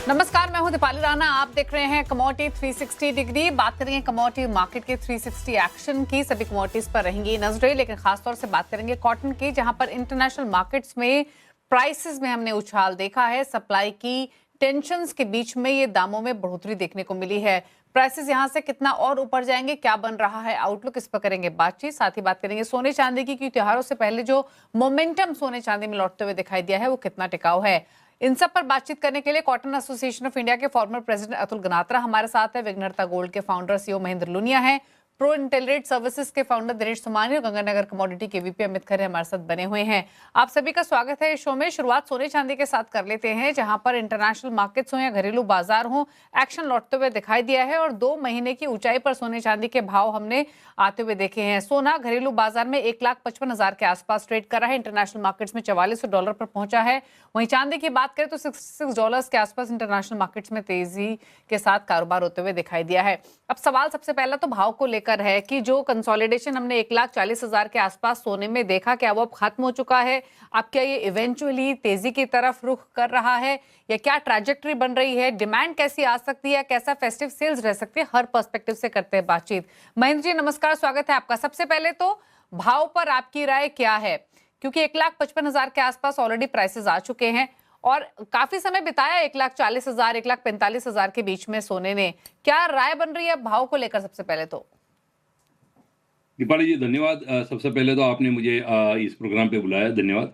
नमस्कार, मैं हूं दीपाली राणा। आप देख रहे हैं कमोडिटी 360 डिग्री। बात करेंगे कमोडिटी मार्केट के 360 एक्शन की। सभी कमोडिटीज पर रहेंगी नजरें, लेकिन खासतौर से बात करेंगे कॉटन की, जहां पर इंटरनेशनल मार्केट्स में प्राइसेस में हमने उछाल देखा है। सप्लाई की टेंशंस के बीच में ये दामों में बढ़ोतरी देखने को मिली है। प्राइसेस यहां से कितना और ऊपर जाएंगे, क्या बन रहा है आउटलुक, इस पर करेंगे बातचीत। साथ ही बात करेंगे सोने चांदी की, क्योंकि त्योहारों से पहले जो मोमेंटम सोने चांदी में लौटते हुए दिखाई दिया है वो कितना टिकाऊ है। इन सब पर बातचीत करने के लिए कॉटन एसोसिएशन ऑफ इंडिया के फॉर्मर प्रेसिडेंट अतुल गनात्रा हमारे साथ है। विघ्नहर्ता गोल्ड के फाउंडर सीईओ महेंद्र लुनिया है। प्रो इंटेलिजेंट सर्विसेज के फाउंडर दिनेश सोमानी और गंगानगर कमोडिटी के वीपी अमित खरे हमारे साथ बने हुए हैं। आप सभी का स्वागत है इस शो में। शुरुआत सोने चांदी के साथ कर लेते हैं, जहां पर इंटरनेशनल मार्केट्स हो या घरेलू बाजार हो, एक्शन लौटते हुए दिखाई दिया है और 2 महीने की ऊंचाई पर सोने चांदी के भाव हमने आते हुए देखे हैं। सोना घरेलू बाजार में 1,55,000 के आसपास ट्रेड कर रहा है। इंटरनेशनल मार्केट्स में $4400 पर पहुंचा है। वहीं चांदी की बात करें तो $66 के आसपास इंटरनेशनल मार्केट्स में तेजी के साथ कारोबार होते हुए दिखाई दिया है। अब सवाल सबसे पहला तो भाव को लेकर है कि जो कंसोलिडेशन हमने 1,40,000 के आसपास सोने में देखा, क्या वो अब खत्म हो चुका है? अब क्या ये इवेंचुअली तेजी की तरफ रुख कर रहा है या क्या ट्रैजेक्टरी बन रही है? डिमांड कैसी आ सकती है? कैसा फेस्टिव सेल्स रह सकते हैं? हर पर्सपेक्टिव से करते हैं बातचीत। महेंद्र जी नमस्कार, स्वागत है आपका। सबसे पहले तो भाव पर आपकी राय क्या है, क्योंकि 1,55,000 के आसपास ऑलरेडी प्राइसेस आ चुके हैं और काफी समय बिताया 1,40,000 1,45,000 के बीच में सोने ने। क्या राय बन रही है भाव को लेकर? सबसे पहले तो दीपाली जी धन्यवाद। सबसे पहले तो आपने मुझे इस प्रोग्राम पे बुलाया, धन्यवाद।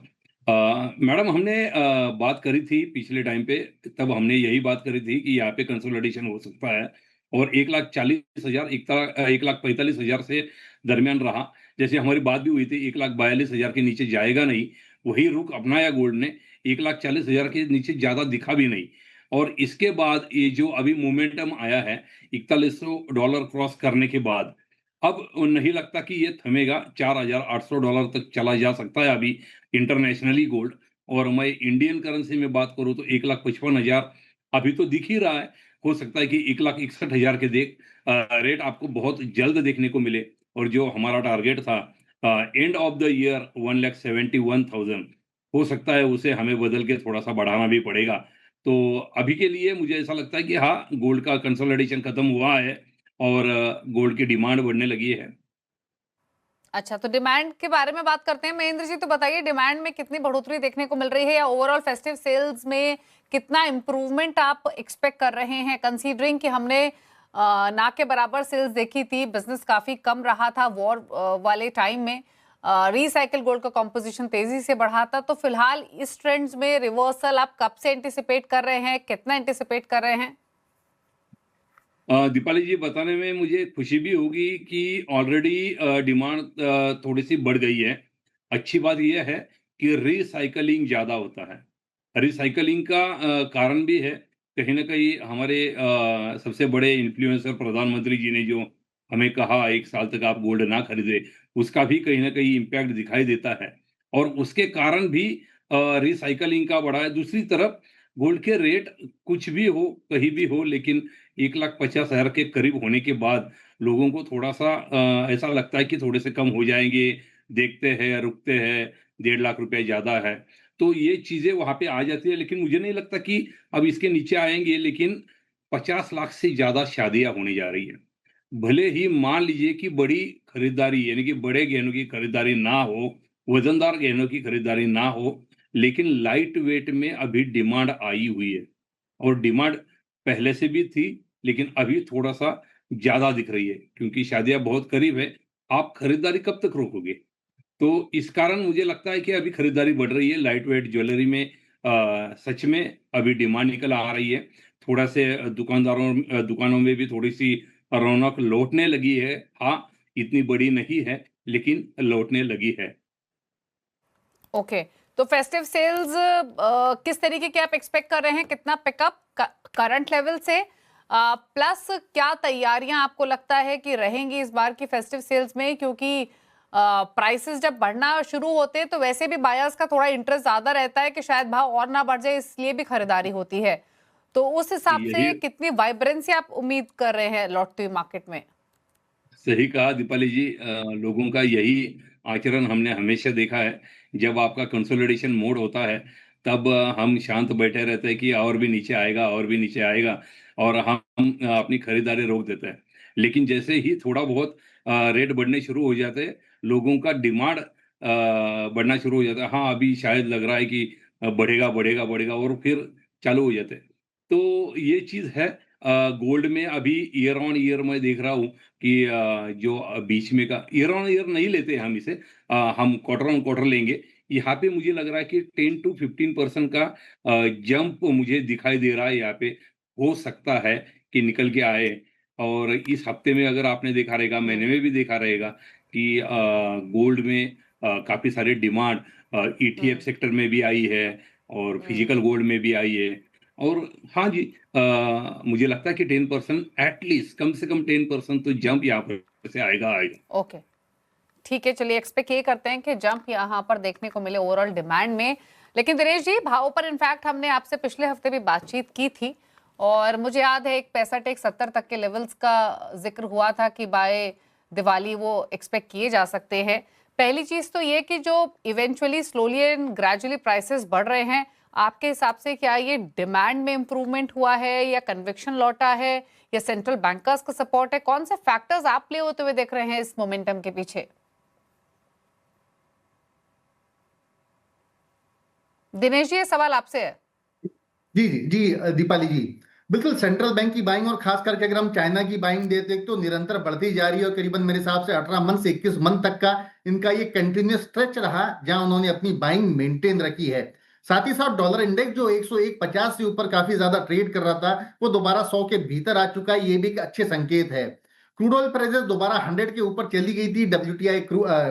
मैडम, हमने बात करी थी पिछले टाइम पे, तब हमने यही बात करी थी कि यहाँ पे कंसोलिडेशन हो सकता है और 1,40,000 1,45,000 से दरमियान रहा। जैसे हमारी बात भी हुई थी 1,42,000 के नीचे जाएगा नहीं, वही रुख अपनाया गोल्ड ने। 1,40,000 के नीचे ज़्यादा दिखा भी नहीं और इसके बाद ये जो अभी मोमेंटम आया है $4,100 क्रॉस करने के बाद, अब नहीं लगता कि ये थमेगा। $4,800 तक चला जा सकता है अभी इंटरनेशनली गोल्ड। और मैं इंडियन करेंसी में बात करूँ तो 1,55,000 अभी तो दिख ही रहा है। हो सकता है कि 1,61,000 के रेट आपको बहुत जल्द देखने को मिले। और जो हमारा टारगेट था एंड ऑफ द ईयर 1,71,000, हो सकता है उसे हमें बदल के थोड़ा-सा बढ़ाना भी पड़ेगा। तो अभी के लिए मुझे ऐसा लगता है कि हाँ, गोल्ड का कंसोलिडेशन खत्म हुआ है और गोल्ड की डिमांड बढ़ने लगी है। अच्छा, तो डिमांड के बारे में बात करते हैं। महेंद्र जी तो बताइए, डिमांड में कितनी बढ़ोतरी देखने को मिल रही है या ओवरऑल फेस्टिव सेल्स में कितना इंप्रूवमेंट आप एक्सपेक्ट कर रहे हैं, कंसीडरिंग कि हमने ना के बराबर सेल्स देखी थी, बिजनेस काफी कम रहा था वॉर वाले टाइम में, रिसाइकिल गोल्ड का कॉम्पोजिशन तेजी से बढ़ा था। तो फिलहाल इस ट्रेंड्स में रिवर्सल आप कब से एंटिसिपेट कर रहे हैं, कितना एंटिसिपेट कर रहे हैं? दीपाली जी, बताने में मुझे खुशी भी होगी कि ऑलरेडी डिमांड थोड़ी-सी बढ़ गई है। अच्छी बात ये है कि रीसाइक्लिंग ज़्यादा होता है। रीसाइक्लिंग का कारण भी है, कहीं न कहीं हमारे सबसे बड़े इन्फ्लुएंसर प्रधानमंत्री जी ने जो हमें कहा 1 साल तक आप गोल्ड ना खरीदें, उसका भी कहीं न कहीं इम्पैक्ट दिखाई देता है और उसके कारण भी रीसाइक्लिंग का बढ़ा है। दूसरी तरफ गोल्ड के रेट कुछ भी हो, कहीं भी हो, लेकिन 1,50,000 के करीब होने के बाद लोगों को थोड़ा-सा ऐसा लगता है कि थोड़े से कम हो जाएँगे, देखते हैं, रुकते हैं, ₹1.5 लाख ज़्यादा है। तो ये चीज़ें वहाँ पे आ जाती है, लेकिन मुझे नहीं लगता कि अब इसके नीचे आएँगे, लेकिन 50 लाख से ज़्यादा शादियाँ होने जा रही हैं। भले ही मान लीजिए कि बड़ी खरीदारी यानी कि बड़े गहनों की खरीदारी ना हो, वज़नदार गहनों की खरीदारी ना हो, लेकिन लाइट वेट में अभी डिमांड आई हुई है और डिमांड पहले से भी थी, लेकिन अभी थोड़ा-सा ज़्यादा दिख रही है क्योंकि शादियाँ बहुत करीब है। आप खरीदारी कब तक रोकोगे? तो इस कारण मुझे लगता है कि अभी खरीदारी बढ़ रही है लाइट वेट ज्वेलरी में। सच में अभी डिमांड निकल आ रही है। थोड़ा से दुकानों में भी थोड़ी-सी रौनक लौटने लगी है। हाँ, इतनी बड़ी नहीं है, लेकिन लौटने लगी है। ओके, तो फेस्टिव सेल्स किस तरीके के आप एक्सपेक्ट कर रहे हैं? कितना पिकअप करंट लेवल से? प्लस क्या तैयारियां आपको लगता है कि रहेंगी इस बार की फेस्टिव सेल्स में? क्योंकि प्राइसेस जब बढ़ना शुरू होते हैं तो वैसे भी बायर्स का थोड़ा इंटरेस्ट ज्यादा रहता है कि शायद भाव और ना बढ़ जाए, इसलिए भी खरीदारी होती है। तो उस हिसाब यही से कितनी वाइब्रेंसी आप उम्मीद कर रहे हैं लौटती हुई मार्केट में? सही कहा दीपाली जी। लोगों का यही आचरण हमने हमेशा देखा है। जब आपका कंसोलिडेशन मोड होता है, तब हम शांत बैठे रहते हैं कि और भी नीचे आएगा और भी नीचे आएगा, और हम अपनी खरीदारी रोक देते हैं। लेकिन जैसे ही थोड़ा बहुत रेट बढ़ने शुरू हो जाते हैं, लोगों का डिमांड बढ़ना शुरू हो जाता है। हाँ, अभी शायद लग रहा है कि बढ़ेगा, बढ़ेगा, बढ़ेगा, और फिर चालू हो जाते हैं। तो ये चीज़ है। गोल्ड में अभी ईयर ऑन ईयर मैं देख रहा हूँ कि जो बीच में का ईयर ऑन ईयर नहीं लेते हम इसे, हम क्वार्टर ऑन क्वार्टर लेंगे। यहाँ पे मुझे लग रहा है कि 10 टू 15% का जंप मुझे दिखाई दे रहा है यहाँ पे। हो सकता है कि निकल के आए, और इस हफ्ते में अगर आपने देखा रहेगा, हम्म। महीने में भी देखा रहेगा कि गोल्ड में काफ़ी सारी डिमांड ईटीएफ हम्म। सेक्टर में भी आई है, और हम्म। फिजिकल गोल्ड में भी आई है। और हाँ जी, मुझे लगता है कि 10% एटलीस्ट, कम से कम 10% तो जंप यहाँ पर से आएगा, आएगा। ओके, ठीक है, चलिए एक्सपेक्ट ये करते हैं कि जंप यहाँ पर देखने को मिले ओवरऑल डिमांड में। लेकिन दिनेश जी, भाव पर इनफैक्ट हमने आपसे पिछले हफ्ते भी बातचीत की थी, और मुझे याद है एक 65-70 तक के लेवल्स का जिक्र हुआ था कि बाय दिवाली वो एक्सपेक्ट किए जा सकते हैं। पहली चीज तो ये कि जो eventually slowly and gradually prices बढ़ रहे हैं, आपके हिसाब से क्या ये डिमांड में इंप्रूवमेंट हुआ है, या कन्विक्शन लौटा है, या सेंट्रल बैंकर्स का सपोर्ट है? कौन से फैक्टर्स आप प्ले होते हुए देख रहे हैं इस मोमेंटम के पीछे? दिनेश जी, ये सवाल आपसे है। जी जी जी, दीपाली जी, बिल्कुल सेंट्रल बैंक की बाइंग, और खास करके अगर हम चाइना की बाइंग देते हैं तो निरंतर बढ़ती जा रही है, और करीबन मेरे हिसाब से 18 मंथ से 21 मंथ तक का इनका ये कंटिन्यूस स्ट्रेच रहा जहां उन्होंने अपनी बाइंग मेंटेन रखी है। साथ ही साथ डॉलर इंडेक्स जो 101.50 से ऊपर काफी ज्यादा ट्रेड कर रहा था, वो दोबारा 100 के भीतर आ चुका है। ये भी एक अच्छे संकेत है। क्रूड ऑयल प्राइसेस दोबारा 100 के ऊपर चली गई थी। WTI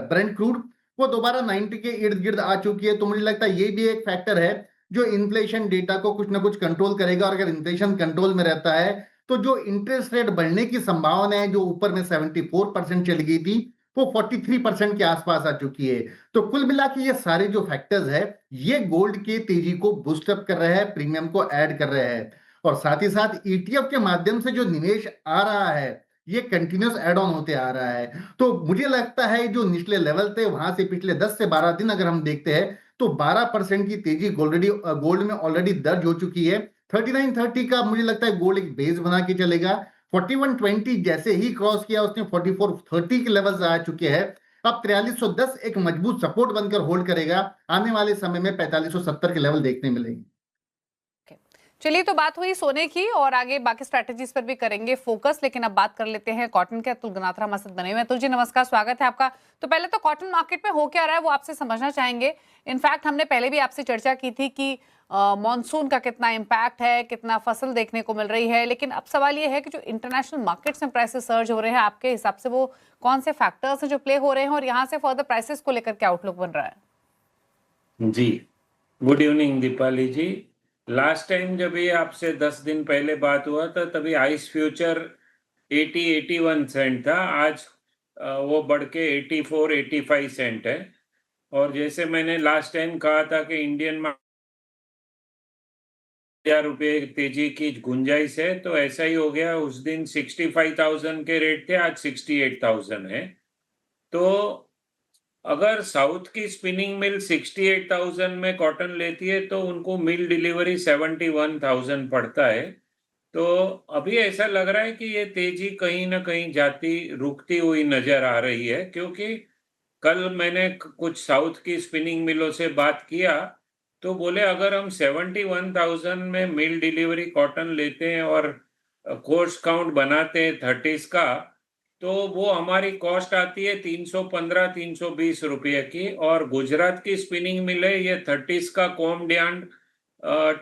ब्रेंट क्रूड वो दोबारा 90 के इर्द गिर्द आ चुकी है। तो मुझे लगता है ये भी एक फैक्टर है जो इन्फ्लेशन डेटा को कुछ ना कुछ कंट्रोल करेगा। और अगर इन्फ्लेशन कंट्रोल में रहता है तो जो इंटरेस्ट रेट बढ़ने की संभावना है, जो ऊपर में 74% चली गई थी, वो 43% के आसपास आ चुकी है। तो कुल मिला के ये सारे जो फैक्टर्स है, ये गोल्ड के तेजी को बूस्टअप कर रहे हैं, प्रीमियम को ऐड कर रहे हैं। और साथ ही साथ ETF के माध्यम से जो निवेश आ रहा है, ये कंटिन्यूस एड ऑन होते आ रहा है। तो मुझे लगता है जो निचले लेवल थे वहां से पिछले 10 से 12 दिन अगर हम देखते हैं तो 12% की तेजी गोल्ड में ऑलरेडी दर्ज हो चुकी है। 3930 का मुझे लगता है गोल्ड एक बेस बना के चलेगा। 4120 जैसे ही क्रॉस किया उसने 4430 के लेवल आ चुके हैं। अब 4310 एक मजबूत सपोर्ट बनकर होल्ड करेगा। आने वाले समय में 4570 के लेवल देखने मिलेंगे। चलिए, तो बात हुई सोने की, और आगे बाकी स्ट्रेटेजीज पर भी करेंगे फोकस। लेकिन अब बात कर लेते हैं कॉटन के। अतुल गनात्रा हमारे साथ बने हुए हैं। अतुल जी, नमस्कार, स्वागत है आपका। तो पहले तो कॉटन मार्केट में हो क्या रहा है वो आपसे समझना चाहेंगे। इनफैक्ट हमने पहले भी आपसे चर्चा की थी कि मॉनसून का कितना इम्पैक्ट है, कितना फसल देखने को मिल रही है। लेकिन अब सवाल ये है कि जो इंटरनेशनल मार्केट्स में प्राइसेस सर्ज हो रहे हैं, आपके हिसाब से वो कौन से फैक्टर्स हैं जो प्ले हो रहे हैं, और यहाँ से फर्दर प्राइसेस को लेकर क्या आउटलुक बन रहा है? जी, गुड इवनिंग दीपाली जी। लास्ट टाइम जब ये आपसे 10 दिन पहले बात हुआ था तभी आइस फ्यूचर 80-81 सेंट था। आज वो बढ़ के 84-85 सेंट है। और जैसे मैंने लास्ट टाइम कहा था कि इंडियन ₹1000 तेजी की गुंजाइश है, तो ऐसा ही हो गया। उस दिन 65,000 के रेट थे, आज 68,000 है। तो अगर साउथ की स्पिनिंग मिल 68,000 में कॉटन लेती है तो उनको मिल डिलीवरी 71,000 पड़ता है। तो अभी ऐसा लग रहा है कि ये तेजी कहीं ना कहीं जाती रुकती हुई नजर आ रही है, क्योंकि कल मैंने कुछ साउथ की स्पिनिंग मिलों से बात किया तो बोले अगर हम 71,000 में मिल डिलीवरी कॉटन लेते हैं और कोर्स काउंट बनाते हैं 30s का, तो वो हमारी कॉस्ट आती है 315-320 रुपये की। और गुजरात की स्पिनिंग मिल है, ये 30s का कॉम डियांड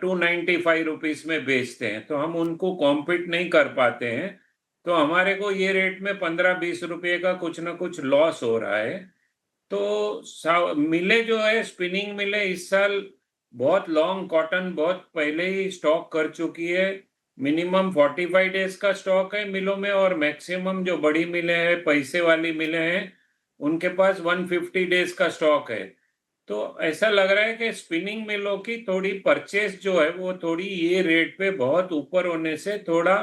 295 रुपीज में बेचते हैं, तो हम उनको कॉम्पिट नहीं कर पाते हैं। तो हमारे को ये रेट में 15-20 रुपये का कुछ ना कुछ लॉस हो रहा है। तो मिले जो है, स्पिनिंग मिले इस साल बहुत लॉन्ग कॉटन बहुत पहले ही स्टॉक कर चुकी है। मिनिमम 45 डेज का स्टॉक है मिलों में, और मैक्सिमम जो बड़ी मिलें हैं, पैसे वाली मिलें हैं, उनके पास 150 डेज का स्टॉक है। तो ऐसा लग रहा है कि स्पिनिंग मिलों की थोड़ी परचेस जो है वो थोड़ी ये रेट पे बहुत ऊपर होने से थोड़ा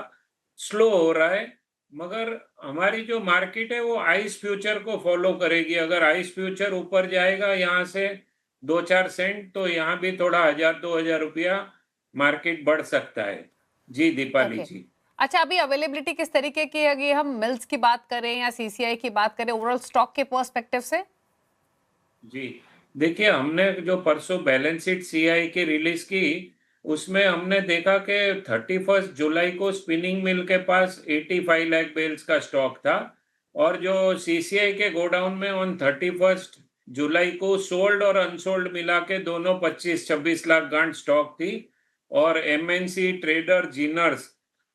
स्लो हो रहा है। मगर हमारी जो मार्केट है वो आइस फ्यूचर को फॉलो करेगी। अगर आइस फ्यूचर ऊपर जाएगा यहाँ से 2-4 सेंट, तो यहाँ भी थोड़ा 1000-2000 रुपया मार्केट बढ़ सकता है। जी दीपाली ओके। जी। अच्छा, अभी अवेलेबिलिटी किस तरीके की है? अगर हम मिल्स की बात करें या सीसीआई की बात करें, ओवरऑल स्टॉक के पर्सपेक्टिव से? जी, देखिए हमने जो परसों बैलेंस शीट सीआई की रिलीज की, उसमें हमने देखा कि 31 जुलाई को स्पिनिंग मिल के पास 85 लाख बेल्स का स्टॉक था, और जो सीसीआई के गोडाउन में ऑन 31 जुलाई को सोल्ड और अनसोल्ड मिला के दोनों 25-26 लाख गांठ स्टॉक थी। और एमएनसी ट्रेडर जीनर्स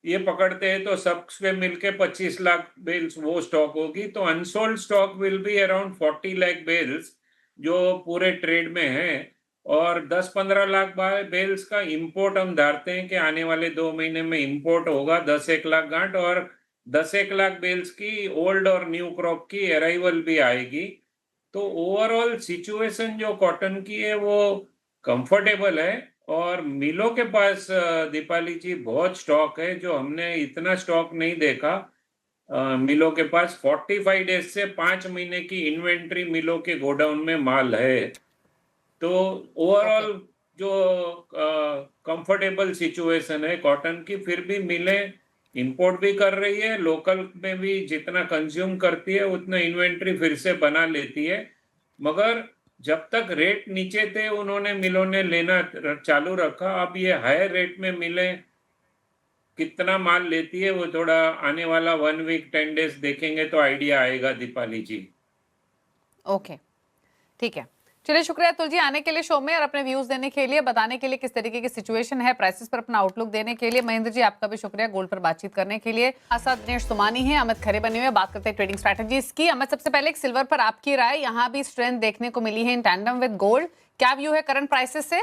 ये पकड़ते हैं तो सब पे मिलके 25 लाख बेल्स वो स्टॉक होगी, तो unsold stock will be around 40 lakh bales जो पूरे ट्रेड में है। और 10-15 लाख बेल्स का इंपोर्ट हम धारते हैं कि आने वाले 2 महीने में इंपोर्ट होगा 10-1 लाख गांठ, और 10-1 लाख बेल्स की ओल्ड और न्यू क्रॉप की अराइवल भी आएगी। तो ओवरऑल सिचुएशन जो कॉटन की है वो कंफर्टेबल है, और मिलों के पास दीपाली जी बहुत स्टॉक है, जो हमने इतना स्टॉक नहीं देखा। मिलों के पास 45 डेज से 5 महीने की इन्वेंट्री मिलों के गोडाउन में माल है। तो ओवरऑल जो कंफर्टेबल सिचुएशन है कॉटन की, फिर भी मिलें इंपोर्ट भी कर रही है, लोकल में भी जितना कंज्यूम करती है उतना इन्वेंट्री फिर से बना लेती है। मगर जब तक रेट नीचे थे उन्होंने मिलों ने लेना चालू रखा। अब ये हायर रेट में मिलें कितना माल लेती है वो थोड़ा आने वाला 1 वीक 10 डेज देखेंगे तो आइडिया आएगा दीपाली जी। ओके, ठीक है। चलिए, शुक्रिया अतुल जी आने के लिए शो में और अपने व्यूज देने के लिए, बताने के लिए किस तरीके की सिचुएशन है, प्राइसेस पर अपना आउटलुक देने के लिए। महेंद्र जी आपका भी शुक्रिया गोल्ड पर बातचीत करने के लिए। साथ दिनेश सुमानी है, अमित खरे बने हुए, बात करते हैं ट्रेडिंग स्ट्रैटेजीज की। अमित, सबसे पहले एक सिल्वर पर आपकी राय, यहाँ भी स्ट्रेंथ देखने को मिली है इन टैंडम विद गोल्ड, क्या व्यू है करंट प्राइसेस से?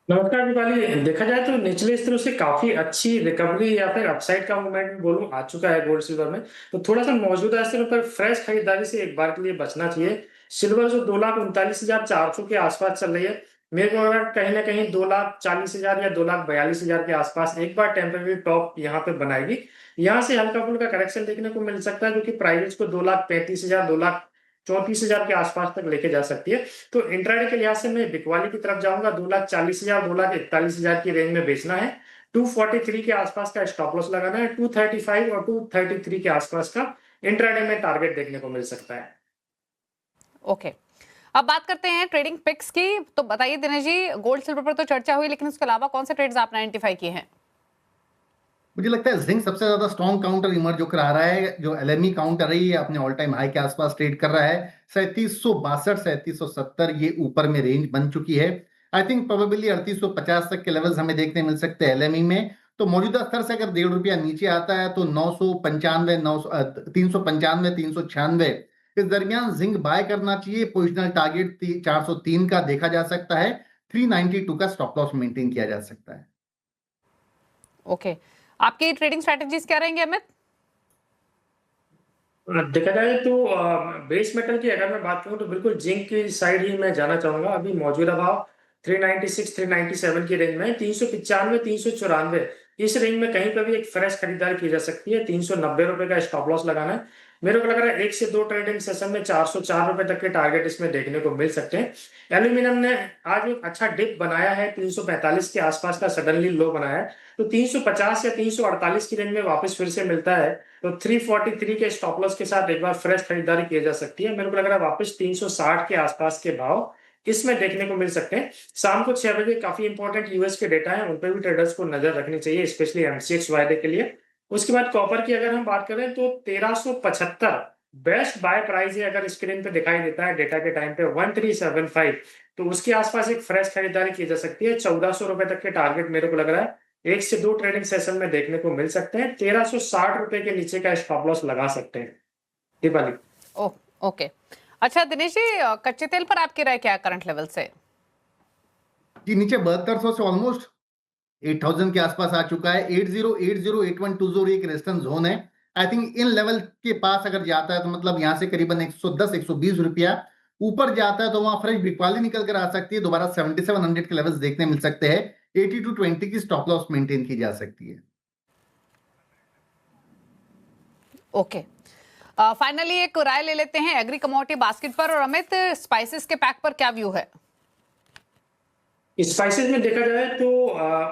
नमस्कार दीपाली, देखा जाए तो निचले स्तरों से काफी अच्छी रिकवरी या फिर अपसाइड का मूवमेंट बोलूं आ चुका है गोल्ड सिल्वर में। तो थोड़ा सा मौजूदा स्तरों पर फ्रेश खरीदारी से एक बार के लिए बचना चाहिए। सिल्वर जो 2,39,400 के आसपास चल रही है, मेरे को लग रहा है कहीं ना कहीं 2,40,000 या 2,42,000 के आसपास एक बार टेम्पररी टॉप यहाँ पे बनाएगी। यहाँ से हल्का फुल्का करेक्शन देखने को मिल सकता है, जो कि प्राइस को 2,35,000 2,34,000 के आसपास तक लेके जा सकती है। तो इंट्राडे के लिहाज से मैं बिकवाली की तरफ जाऊंगा, 2,40,000 2,41,000 की रेंज में बेचना है। 243 के आसपास का स्टॉप लॉस लगाना है। 235 और 233 के आसपास का इंट्राडे में टारगेट देखने को मिल सकता है। ओके, अब बात करते हैं ट्रेडिंग पिक्स की। तो बताइए दिनेश जी, गोल्ड सिल्वर पर तो चर्चा हुई, लेकिन उसके अलावा कौन से ट्रेड्स आपने आइडेंटिफाई किए हैं? मुझे लगता है जिंक सबसे ज्यादा स्ट्रॉन्ग काउंटर इमर्ज होकर आ रहा है। जो एलएमई काउंटर है ये अपने ऑल टाइम हाई के आसपास ट्रेड कर रहा है। 3762 3770 ये ऊपर में रेंज बन चुकी है। आई थिंक प्रोबेबली 3850 तक के लेवल्स हमें देखने मिल सकते हैं एलएमई में। तो मौजूदा स्तर से अगर ₹1.5 नीचे आता है तो 395 396 इस दरमियान जिंक बाय करना चाहिए। पोजिशनल टारगेट 403 का देखा जा सकता है। 392 का स्टॉप लॉस मेंटेन किया जा सकता है। ओके, आपकी ट्रेडिंग स्ट्रैटेजीज क्या रहेंगे अमित? देखा जाए तो बेस मेटल की अगर मैं बात करूं तो बिल्कुल जिंक की साइड ही मैं जाना चाहूंगा। अभी मौजूदा भाव 396 397 की रेंज में, 395 394 इस रेंज में कहीं पर भी एक फ्रेश खरीदारी की जा सकती है। 390 रुपए का स्टॉप लॉस लगाना है। मेरे को लग रहा है 1 से 2 ट्रेडिंग सेशन में 404 रुपए तक के टारगेट इसमें देखने को मिल सकते हैं। एल्यूमिनियम ने आज एक अच्छा डिप बनाया है, 345 के आसपास का सडनली लो बनाया है। तो 350 या 348 की रेंज में वापस फिर से मिलता है तो 343 के स्टॉप लॉस के साथ एक बार फ्रेश खरीदारी की जा सकती है। मेरे को लग रहा है वापस 360 के आसपास के भाव इसमें देखने को मिल सकते हैं। शाम को 6 बजे काफी इंपॉर्टेंट यूएस के डेटा है, उन पर भी ट्रेडर्स को नजर रखनी चाहिए, स्पेशली एमसीएक्स वायदे के लिए। उसके बाद कॉपर की अगर हम बात करें तो 1375 बेस्ट बाय प्राइस है, अगर स्क्रीन पे दिखाई देता है डेटा के टाइम पे 1375, तो उसके आसपास एक फ्रेश खरीदारी की जा सकती है। 1400 रुपए तक के टारगेट मेरे को लग रहा है 1 से 2 ट्रेडिंग सेशन में देखने को मिल सकते हैं। 1360 रुपए के नीचे का स्टॉप लॉस लगा सकते हैं दीपाली। ओके, अच्छा दिनेश जी, कच्चे तेल पर आपकी राय क्या है करंट लेवल से? जी नीचे 7200 से ऑलमोस्ट 8000 के आसपास आ चुका है। 8080 8120 एक रेजिस्टेंस जोन है। आई थिंक इन लेवल के पास अगर जाता है तो मतलब यहां से करीबन 110 120 रुपया ऊपर जाता है तो वहां फ्रेश बिकवाली निकल कर आ सकती है। दोबारा 7700 के लेवल्स देखने मिल सकते हैं। 80 to 20 की स्टॉप लॉस मेंटेन की जा सकती है। ओके, फाइनली एक राय ले लेते हैं एग्री कमोडिटी बास्केट पर, और अमित स्पाइसेस के पैक पर क्या व्यू है? स्पाइसेस में देखा जाए तो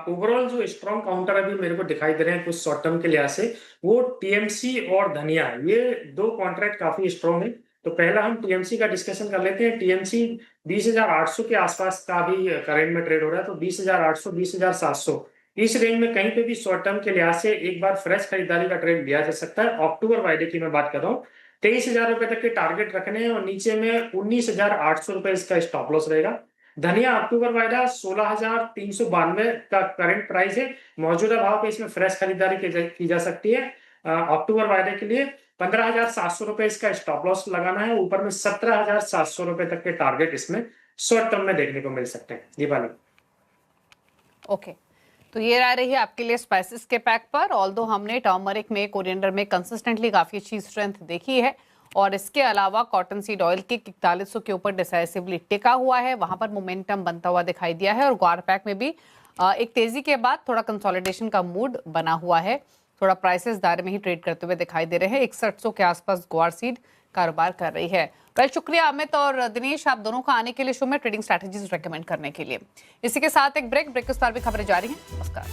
ओवरऑल जो स्ट्रॉन्ग काउंटर अभी मेरे को दिखाई दे रहे हैं कुछ शॉर्ट टर्म के लिहाज से, वो टीएमसी और धनिया, ये दो कॉन्ट्रैक्ट काफी स्ट्रॉन्ग है। तो पहला हम टीएमसी का डिस्कशन कर लेते हैं। टीएमसी 20,800 के आसपास का भी करंट में ट्रेड हो रहा है, तो 20,800 20,700 इस रेंज में कहीं पे भी शॉर्ट टर्म के लिहाज से एक बार फ्रेश खरीदारी का ट्रेड लिया जा सकता है। अक्टूबर वायदे की मैं बात कर रहा हूँ, 23,000 रुपए तक के टारगेट रखने हैं और नीचे में 19,800 रुपए इसका स्टॉप लॉस रहेगा। धनिया अक्टूबर वायदा 16,392 का करंट प्राइस है, मौजूदा भाव पे इसमें फ्रेश खरीदारी की जा सकती है। अक्टूबर वायदे के लिए 15,700 रुपए इसका स्टॉप लॉस लगाना है, ऊपर में 17,700 रुपए तक के टारगेट इसमें शॉर्ट टर्म में देखने को मिल सकते हैं। दीपाली, ओके, तो ये राय रही है आपके लिए स्पाइसेस के पैक पर। ऑल्दो हमने टर्मरिक में, कोरिएंडर में कंसिस्टेंटली काफी अच्छी स्ट्रेंथ देखी है, और इसके अलावा कॉटन सीड ऑयल के 4100 के ऊपर डिसाइसिवली टिका हुआ है, वहां पर मोमेंटम बनता हुआ दिखाई दिया है। और ग्वार पैक में भी एक तेजी के बाद थोड़ा कंसोलिडेशन का मूड बना हुआ है, थोड़ा प्राइसेस दायरे में ही ट्रेड करते हुए दिखाई दे रहे हैं। 6100 के आसपास ग्वार सीड कारोबार कर रही है। वेल, शुक्रिया अमित और दिनेश, आप दोनों का आने के लिए शो में ट्रेडिंग स्ट्रैटेजीज रेकमेंड करने के लिए। इसी के साथ एक ब्रेक के उस पार भी खबरें जारी हैं। नमस्कार।